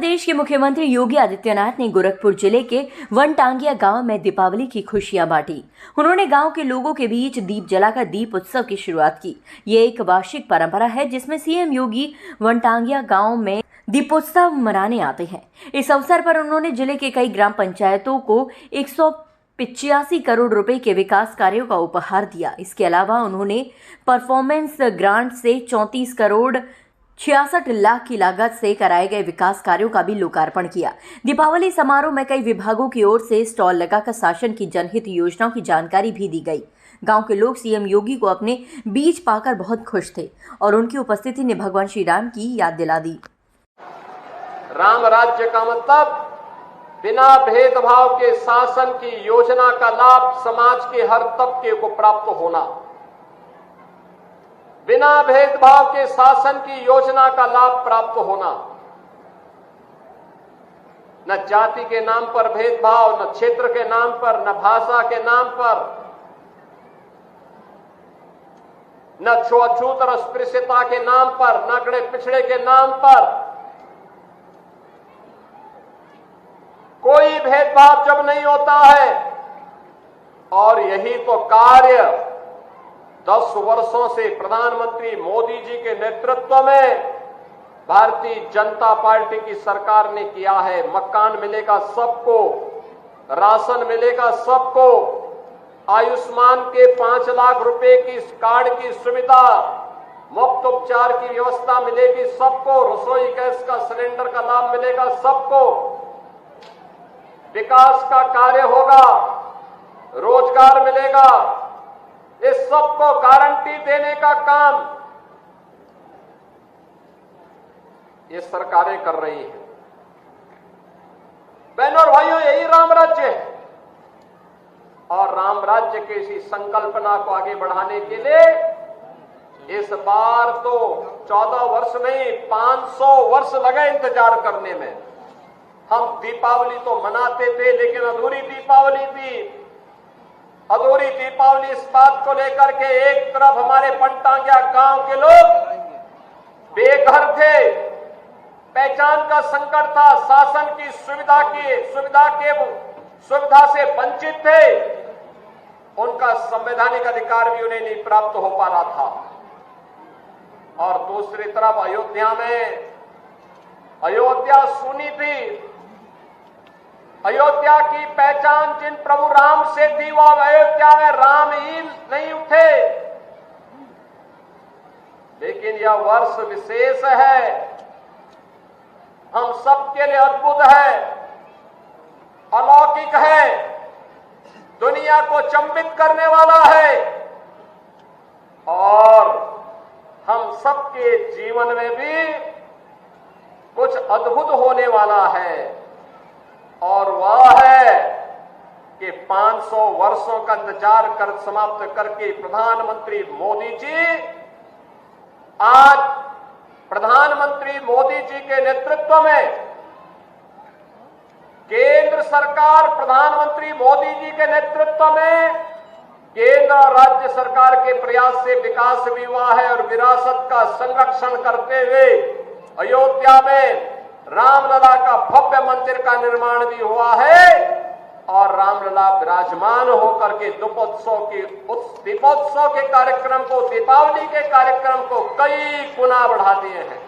प्रदेश के मुख्यमंत्री योगी आदित्यनाथ ने गोरखपुर जिले के वनटांगिया गांव में दीपावली की खुशियां बांटी। उन्होंने गांव के लोगों के बीच दीप जलाकर दीप उत्सव की शुरुआत की। ये एक वार्षिक परंपरा है जिसमें सीएम योगी वनटांगिया गांव में दीपोत्सव मनाने आते हैं। इस अवसर पर उन्होंने जिले के कई ग्राम पंचायतों को 185 करोड़ रुपए के विकास कार्यों का उपहार दिया। इसके अलावा उन्होंने परफॉर्मेंस ग्रांट से 34 करोड़ 66 लाख की लागत से कराए गए विकास कार्यों का भी लोकार्पण किया। दीपावली समारोह में कई विभागों की ओर से स्टॉल लगाकर शासन की जनहित योजनाओं की जानकारी भी दी गई। गांव के लोग सीएम योगी को अपने बीच पाकर बहुत खुश थे और उनकी उपस्थिति ने भगवान श्री राम की याद दिला दी। राम राज्य का मतलब बिना भेदभाव के शासन की योजना का लाभ समाज के हर तबके को प्राप्त होना, बिना भेदभाव के शासन की योजना का लाभ प्राप्त होना। न जाति के नाम पर भेदभाव, न क्षेत्र के नाम पर, न भाषा के नाम पर, न छुआछूत और अस्पृश्यता के नाम पर, न अगड़े पिछड़े के नाम पर कोई भेदभाव जब नहीं होता है। और यही तो कार्य 10 वर्षों से प्रधानमंत्री मोदी जी के नेतृत्व में भारतीय जनता पार्टी की सरकार ने किया है। मकान मिलेगा सबको, राशन मिलेगा सबको, आयुष्मान के 5 लाख रुपए की कार्ड की सुविधा, मुफ्त उपचार की व्यवस्था मिलेगी सबको, रसोई गैस का सिलेंडर का लाभ मिलेगा सबको, विकास का कार्य होगा, रोजगार मिलेगा। इस सबको गारंटी देने का काम ये सरकारें कर रही हैं। बहनों और भाइयों, यही राम राज्य है। और राम राज्य की इसी संकल्पना को आगे बढ़ाने के लिए इस बार तो 14 वर्ष नहीं 500 वर्ष लगे इंतजार करने में। हम दीपावली तो मनाते थे लेकिन अधूरी दीपावली थी। अधूरी दीपावली इस बात को लेकर के एक तरफ हमारे वनटांगिया गांव के लोग बेघर थे, पहचान का संकट था, शासन की सुविधा से वंचित थे, उनका संवैधानिक अधिकार भी उन्हें नहीं प्राप्त हो पा रहा था। और दूसरी तरफ अयोध्या सुनी थी। अयोध्या की पहचान जिन प्रभु राम से थी वो अयोध्या में राम ही नहीं उठे। लेकिन यह वर्ष विशेष है, हम सबके लिए अद्भुत है, अलौकिक है, दुनिया को चंबित करने वाला है और हम सबके जीवन में भी कुछ अद्भुत होने वाला है। और वह है कि 500 वर्षों का इंतजार कर समाप्त करके प्रधानमंत्री मोदी जी आज प्रधानमंत्री मोदी जी के नेतृत्व में केंद्र सरकार प्रधानमंत्री मोदी जी के नेतृत्व में केंद्र और राज्य सरकार के प्रयास से विकास भी हुआ है और विरासत का संरक्षण करते हुए अयोध्या में रामलला का भव्य मंदिर का निर्माण भी हुआ है और रामलला विराजमान होकर के दीपोत्सव के कार्यक्रम को, दीपावली के कार्यक्रम को कई गुना बढ़ा दिए हैं।